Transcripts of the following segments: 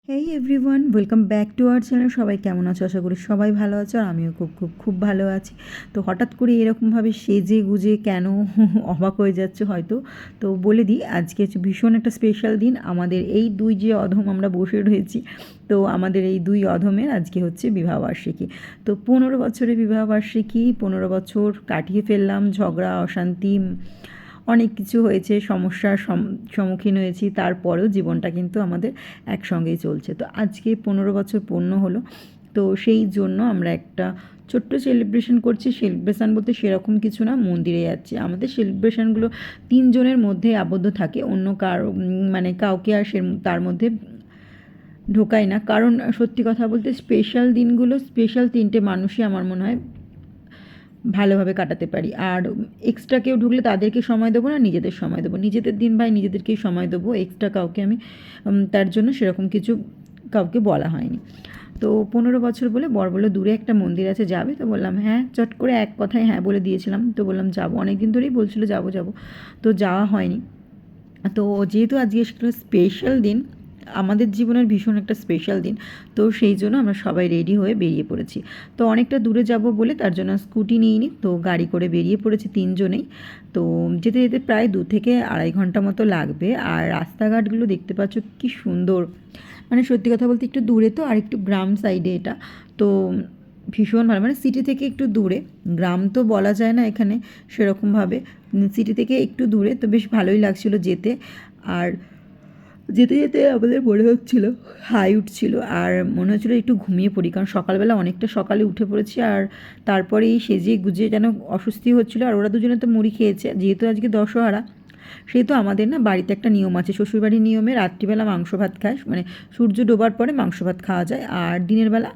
Hey everyone, welcome back to our channel. সবাই কেমন আছো? আশা করি সবাই ভালো আছো, আর আমিও খুব ভালো আছি। তো হঠাৎ করে এরকমভাবে সেজে গুজে কেন অবাক হয়ে যাচ্ছে হয়তো। তো বলে দিই, আজকে ভীষণ একটা স্পেশাল দিন। আমাদের এই দুই যে অধম আমরা বসে রয়েছি, তো আমাদের এই দুই অধমের আজকে হচ্ছে বিবাহবার্ষিকী। তো 15 বছরের বিবাহবার্ষিকী, 15 বছর কাটিয়ে ফেললাম। ঝগড়া, অশান্তি, অনেক কিছু হয়েছে, সমস্যার সম্মুখীন হয়েছি, তারপরেও জীবনটা কিন্তু আমাদের একসঙ্গেই চলছে। তো আজকে 15 বছর পূর্ণ হলো। তো সেই জন্য আমরা একটা ছোট্ট সেলিব্রেশন করছি। সেলিব্রেশান বলতে সেরকম কিছু না, মন্দিরে যাচ্ছি। আমাদের সেলিব্রেশানগুলো 3 জনের মধ্যে আবদ্ধ থাকে, অন্য মানে কাউকে আর তার মধ্যে ঢোকায় না। কারণ সত্যি কথা বলতে স্পেশাল দিনগুলো স্পেশাল 3টে মানুষই আমার মনে হয় ভালোভাবে কাটাতে পারি। আর এক্সট্রা কেউ ঢুকলে তাদেরকে সময় দেবো না, নিজেদের সময় দেবো। নিজেদের দিন ভাই নিজেদেরকেই সময় দেবো, এক্সট্রা কাউকে আমি তার জন্য সেরকম কিছু কাউকে বলা হয়নি। তো 15 বছর বলে বর বললো দূরে একটা মন্দির আছে, যাবে? তো বললাম হ্যাঁ, চট করে এক কথায় হ্যাঁ বলে দিয়েছিলাম। তো বললাম যাবো, অনেক দিন ধরেই বলছিল যাবো, তো যাওয়া হয়নি। তো যেহেতু আজকে একটা স্পেশাল দিন, আমাদের জীবনের ভীষণ একটা স্পেশাল দিন, তো সেই জন্য আমরা সবাই রেডি হয়ে বেরিয়ে পড়েছি। তো অনেকটা দূরে যাব বলে তার জন্য স্কুটি নিইনি, তো গাড়ি করে বেরিয়ে পড়েছি 3 জনেই। তো যেতে যেতে প্রায় 2 থেকে আড়াই ঘন্টা মতো লাগবে। আর রাস্তাঘাটগুলো দেখতে পাচ্ছ কি সুন্দর, মানে সত্যি কথা বলতে একটু দূরে তো, আর একটু গ্রাম সাইডে এটা। তো ভীষণ ভালো, মানে সিটি থেকে একটু দূরে, গ্রাম তো বলা যায় না এখানে সেরকমভাবে, সিটি থেকে একটু দূরে। তো বেশ ভালোই লাগছিল যেতে। আর যেতে যেতে আমাদের মনে হচ্ছিল হাই উঠছিল, আর মনে হচ্ছিলো একটু ঘুমিয়ে পড়ি, কারণ সকালবেলা অনেকটা সকালে উঠে পড়েছি। আর তারপরেই সেজে গুজিয়ে যেন অস্বস্তি হচ্ছিলো। আর ওরা দুজনে তো মুড়ি খেয়েছে, যেহেতু আজকে দশহরা, সেহেতু আমাদের না বাড়িতে একটা নিয়ম আছে, শ্বশুরবাড়ির নিয়মে রাত্রিবেলা মাংস ভাত খায়, মানে সূর্য ডোবার পরে মাংস ভাত খাওয়া যায়, আর দিনের বেলা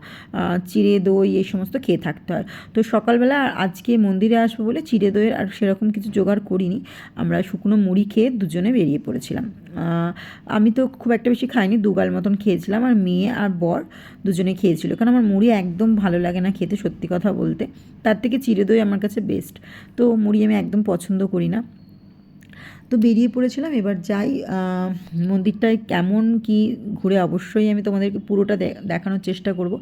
চিড়ে দই এই সমস্ত খেয়ে থাকতে হয়। তো সকালবেলা আজকে মন্দিরে আসবো বলে চিড়ে দইয়ের আর সেরকম কিছু জোগাড় করিনি, আমরা শুকনো মুড়ি খেয়ে দুজনে বেরিয়ে পড়েছিলাম। আমি তো খুব একটা বেশি খাইনি, 2 গাল মতন খেয়েছিলাম, আর মেয়ে আর বর দুজনে খেয়েছিল, কারণ আমার মুড়ি একদম ভালো লাগে না খেতে, সত্যি কথা বলতে। তার থেকে চিড়ে দই আমার কাছে বেস্ট। তো মুড়ি আমি একদম পছন্দ করি না। তো বেরিয়ে পড়েছিলাম, এবার যাই মন্দিরটায় কেমন কি ঘুরে অবশ্যই আমি তোমাদেরকে পুরোটা দেখানোর চেষ্টা করব।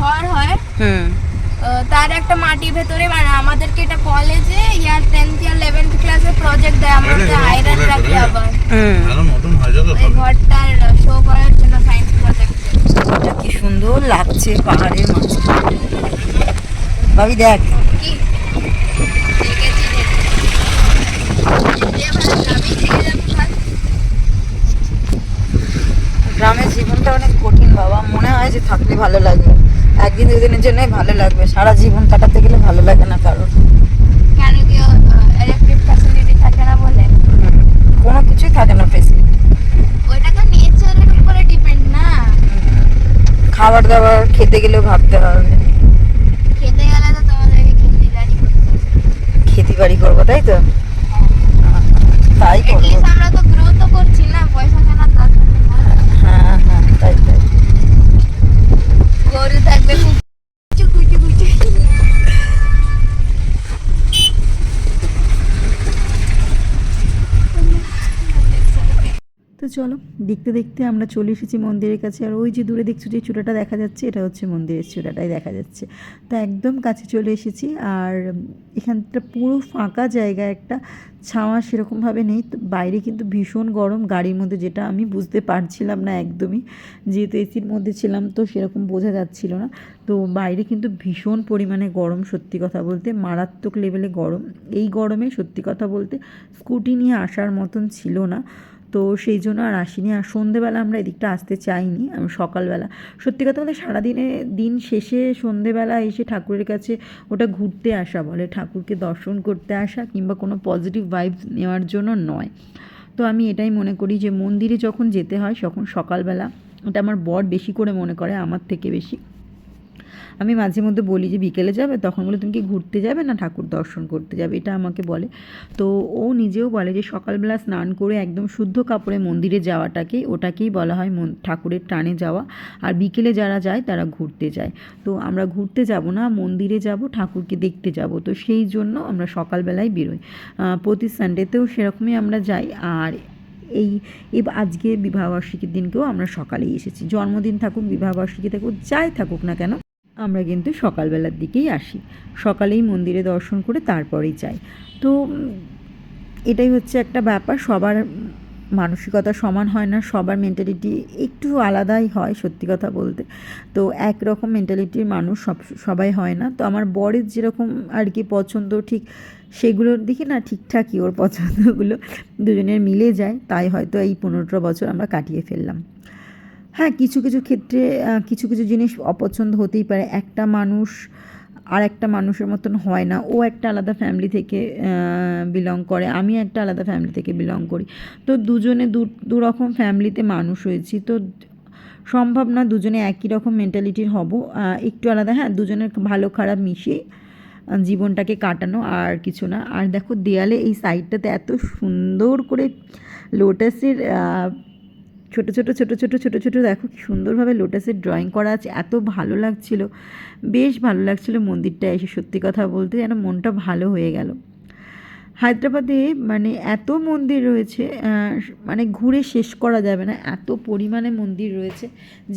ঘর হয়, তার একটা মাটির ভেতরে, মানে আমাদেরকে এটা কলেজে ইয়ার 10th ইয়ার 11th ক্লাসে প্রজেক্ট দেয়, আমাদের আয়রন রাখি আবার এই ঘরটার শো করার জন্য সায়েন্স প্রজেক্ট। কি সুন্দর লাগছে পাহাড়ের মাঝে, ভাবি দেখ কি গ্রামের জীবনটা অনেক কঠিন বাবা, মনে হয় যে থাকলে ভালো লাগবে, একদিন দুদিনের জন্যই ভালো লাগবে, সারা জীবন কাটাতে গেলে ভালো লাগে না কারোর। কেন কি ইলেকট্রিক ফ্যাসিলিটি থাকে না বলে? কোনো কিছুই থাকে না ফেসিলিটি, ওইটা তো নেচারের উপরে ডিপেন্ড না। খাবার দাবার খেতে গেলেও ভাবতে হবে, খেতে গেলে তো তোমাদেরকে খেতে বাড়ি করতে হবে, খেতে বাড়ি করবো, তাই তো? তাই করবো। আমরা তো গ্রো তো করছি না, পয়সা কেনার দরকার নেই। হ্যাঁ হ্যাঁ, তাই তাই। গরু থাকবে কুচু কুচু কুচু। তো চলো দেখতে দেখতে আমরা চলে এসেছি মন্দিরের কাছে। আর ওই যে দূরে দেখছো যে চূড়াটা দেখা যাচ্ছে, এটা হচ্ছে মন্দিরের চূড়াটাই দেখা যাচ্ছে। তো একদম কাছে চলে এসেছি। আর এখানটা পুরো ফাঁকা জায়গা, একটা ছাওয়া সেরকমভাবে নেই। তো বাইরে কিন্তু ভীষণ গরম গাড়ির মধ্যে, যেটা আমি বুঝতে পারছিলাম না একদমই, যেহেতু এসির মধ্যে ছিলাম তো সেরকম বোঝা যাচ্ছিল না। তো বাইরে কিন্তু ভীষণ পরিমাণে গরম, সত্যি কথা বলতে মারাত্মক লেভেলে গরম। এই গরমে সত্যি কথা বলতে স্কুটি নিয়ে আসার মতন ছিল না, তো সেই জন্য আর আসিনি। আর সন্ধেবেলা আমরা এদিকটা আসতে চাইনি, আমি সকালবেলা সত্যি কথা বলতে সারাদিনে দিন শেষে সন্ধেবেলা এসে ঠাকুরের কাছে ওটা ঘুরতে আসা বলে, ঠাকুরকে দর্শন করতে আসা কিংবা কোনো পজিটিভ ভাইবস নেওয়ার জন্য নয়। তো আমি এটাই মনে করি যে মন্দিরে যখন যেতে হয় তখন সকালবেলা, এটা আমার বর বেশি করে মনে করে আমার থেকে বেশি। আমি মাঝে মধ্যে বলি যে বিকেলে যাবে, তখন বলে তুমি কি ঘুরতে যাবে না ঠাকুর দর্শন করতে যাবে, এটা আমাকে বলে। তো ও নিজেও বলে যে সকালবেলা স্নান করে একদম শুদ্ধ কাপড়ে মন্দিরে ওটাকেই বলা হয় ঠাকুরের টানে যাওয়া। আর বিকেলে যারা যায় তারা ঘুরতে যায়। তো আমরা ঘুরতে যাব না, মন্দিরে যাব, ঠাকুরকে দেখতে যাব। তো সেই জন্য আমরা সকালবেলায় বেরোই। প্রতি সানডেতেও সেরকমই আমরা যাই। আর এই আজকে বিবাহবার্ষিকীর দিনকেও আমরা সকালেই এসেছি। জন্মদিন থাকুক, বিবাহবার্ষিকী থাকুক, যাই থাকুক না কেন, আমরা কিন্তু সকালবেলার দিকেই আসি, সকালেই মন্দিরে দর্শন করে তারপরেই যাই। তো এটাই হচ্ছে একটা ব্যাপার, সবার মানসিকতা সমান হয় না, সবার মেন্টালিটি একটু আলাদাই হয় সত্যি কথা বলতে। তো একরকম মেন্টালিটির মানুষ সবাই হয় না। তো আমার বরের যেরকম আর কি পছন্দ, ঠিক সেগুলোর দিকে না ঠিকঠাকই ওর পছন্দগুলো দুজনের মিলে যায়, তাই হয়তো এই 15টা বছর আমরা কাটিয়ে ফেললাম। হ্যাঁ, কিছু কিছু ক্ষেত্রে কিছু কিছু জিনিস অপছন্দ হতেই পারে। একটা মানুষ আর একটা মানুষের মতন হয় না। ও একটা আলাদা ফ্যামিলি থেকে বিলং করে, আমি একটা আলাদা ফ্যামিলি থেকে বিলং করি। তো দুজনে দু রকম ফ্যামিলিতে মানুষ হয়েছি, তো সম্ভব না দুজনে একই রকম মেন্টালিটির হব। একটু আলাদা, হ্যাঁ, দুজনের ভালো খারাপ মিশিয়ে জীবনটাকে কাটানো, আর কিছু না। আর দেখো দেয়ালে এই সাইডটাতে এত সুন্দর করে লোটাসের ছোটো ছোটো দেখো কি সুন্দরভাবে লোটাসের ড্রয়িং করা আছে, এত ভালো লাগছিল, বেশ ভালো লাগছিল মন্দিরটা এসে। সত্যি কথা বলতে যেন মনটা ভালো হয়ে গেল। হায়দ্রাবাদে মানে এত মন্দির রয়েছে, মানে ঘুরে শেষ করা যাবে না, এত পরিমাণে মন্দির রয়েছে।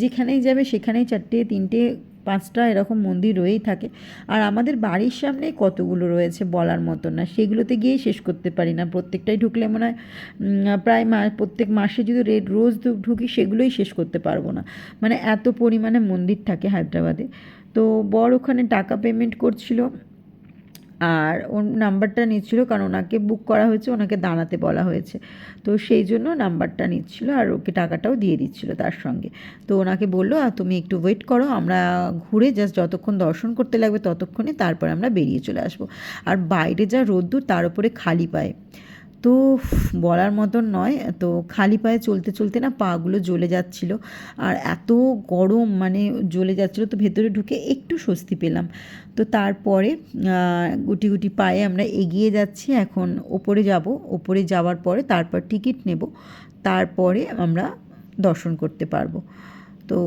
যেখানেই যাবে সেখানেই 4টে 3টে 5টা এরকম মন্দির রয়েই থাকে। আর আমাদের বাড়ির সামনে কতগুলো রয়েছে বলার মতো না, সেগুলোতে গিয়েই শেষ করতে পারি না। প্রত্যেকটাই ঢুকলে মনে হয় প্রায় প্রত্যেক মাসে যদি রোজ ঢুকি সেগুলোই শেষ করতে পারবো না, মানে এত পরিমাণে মন্দির থাকে হায়দ্রাবাদে। তো বর ওখানে টাকা পেমেন্ট করছিল, আর ওর নাম্বারটা নিচ্ছিল, কারণ ওনাকে বুক করা হয়েছে, ওনাকে দাঁড়াতে বলা হয়েছে, তো সেই জন্য নাম্বারটা নিচ্ছিল আর ওকে টাকাটাও দিয়ে দিচ্ছিল তার সঙ্গে। তো ওনাকে বললো তুমি একটু ওয়েট করো, আমরা ঘুরে জাস্ট যতক্ষণ দর্শন করতে লাগবে ততক্ষণে, তারপর আমরা বেরিয়ে চলে আসবো। আর বাইরে যা রোদ্দুর, তার উপরে খালি পায়ে, তো বলার মতন নয়। তো খালি পায়ে চলতে চলতে না পাগুলো জ্বলে যাচ্ছিল, আর এত গরম মানে জ্বলে যাচ্ছিলো। তো ভেতরে ঢুকে একটু স্বস্তি পেলাম। তো তারপরে গুটি গুটি পায়ে আমরা এগিয়ে যাচ্ছি। এখন ওপরে যাব, ওপরে যাওয়ার পরে তারপর টিকিট নেব, তারপরে আমরা দর্শন করতে পারবো। তো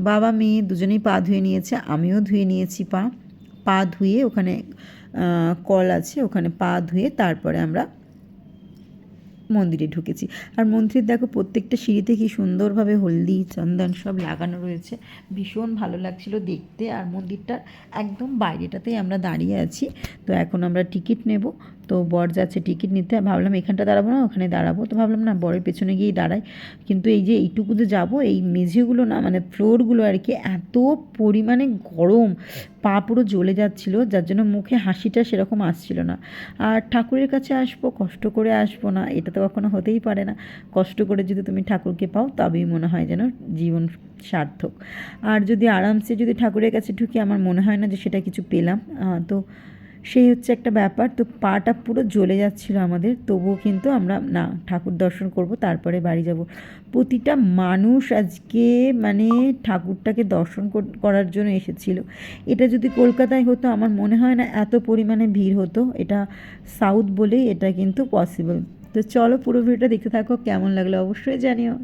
বাবা মেয়ে দুজনেই পা ধুয়ে নিয়েছে, আমিও ধুয়ে নিয়েছি পা ধুয়ে ওখানে কল আছে, ওখানে পা ধুয়ে তারপরে আমরা মন্দিরে ঢুকেছি। আর মন্দির দেখো প্রত্যেকটা সিঁড়িতে কি সুন্দরভাবে হলদি চন্দন সব লাগানো রয়েছে, ভীষণ ভালো লাগছিল দেখতে। আর মন্দিরটার একদম বাইরেটাতেই আমরা দাঁড়িয়ে আছি। তো এখন আমরা টিকিট নেব, তো বর যাচ্ছে টিকিট নিতে। ভাবলাম এখানটা দাঁড়াবো না, ওখানে দাঁড়াবো। তো ভাবলাম না, বরের পেছনে গিয়েই দাঁড়াই। কিন্তু এই যে এইটুকু যে যাবো, এই মেঝেগুলো না মানে ফ্লোরগুলো আর কি এত পরিমাণে গরম, পা পুরো জ্বলে যাচ্ছিলো, যার জন্য মুখে হাসিটা সেরকম আসছিল না। আর ঠাকুরের কাছে আসবো, কষ্ট করে আসবো না, এটা তো কখনো হতেই পারে না। কষ্ট করে যদি তুমি ঠাকুরকে পাও তবেই মনে হয় যেন জীবন সার্থক। আর যদি আরামসে যদি ঠাকুরের কাছে ঢুকি, আমার মনে হয় না যে সেটা কিছু পেলাম। তো সেই হচ্ছে একটা ব্যাপার। তো পাটা পুরো জ্বলে যাচ্ছিলো আমাদের, তবুও কিন্তু আমরা না ঠাকুর দর্শন করব, তারপরে বাড়ি যাব। প্রতিটা মানুষ আজকে মানে ঠাকুরটাকে দর্শন করার জন্য এসেছিল। এটা যদি কলকাতায় হতো আমার মনে হয় না এত পরিমাণে ভিড় হতো। এটা সাউথ বলেই এটা কিন্তু পসিবল। তো চলো পুরো ভিডিওটা দেখতে থাকো, কেমন লাগলো অবশ্যই জানিও।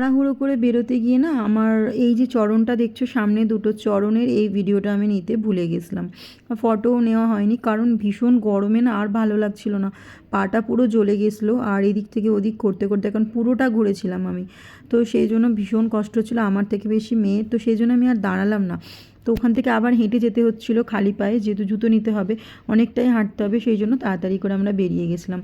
তাড়াহুড়ো করে বেরোতে গিয়ে না আমার এই যে চরণটা দেখছো সামনে দুটো চরণের এই ভিডিওটা আমি নিতে ভুলে গেছিলাম, ফটোও নেওয়া হয়নি কারণ ভীষণ গরমে না আর ভালো লাগছিল না, পাটা পুরো জ্বলে গেছিলো আর এদিক থেকে ওদিক করতে করতে এখন পুরোটা ঘুরেছিলাম আমি, তো সেই জন্য ভীষণ কষ্ট ছিল আমার থেকে বেশি মেয়ের, তো সেই জন্য আমি আর দাঁড়ালাম না, তো ওখান থেকে আবার হেঁটে যেতে হচ্ছিলো খালি পায়ে, যেহেতু জুতো নিতে হবে অনেকটাই হাঁটতে হবে, সেই জন্য তাড়াতাড়ি করে আমরা বেরিয়ে গেছিলাম।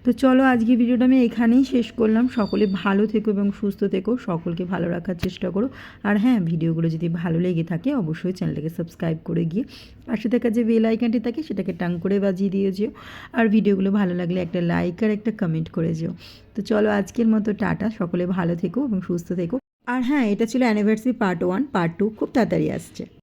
তো চলো আজকে ভিডিওটা আমি এখানেই শেষ করলাম, সকলে ভালো থেকো এবং সুস্থ থেকো, সকলকে ভালো রাখার চেষ্টা করো, আর হ্যাঁ ভিডিওগুলো যদি ভালো লেগে থাকে অবশ্যই চ্যানেলটাকে সাবস্ক্রাইব করে গিয়ে পাশে থাকা যে বেল আইকনটি থাকে সেটাকে টাং করে বাজিয়ে দিয়ে যেও, আর ভিডিওগুলো ভালো লাগলে একটা লাইক আর একটা কমেন্ট করে যেও। তো চলো আজকের মতো টাটা, সকলে ভালো থেকো এবং সুস্থ থেকো। আর হ্যাঁ এটা ছিল অ্যানিভার্সারি পার্ট 1, পার্ট 2 খুব তাড়াতাড়ি আসছে।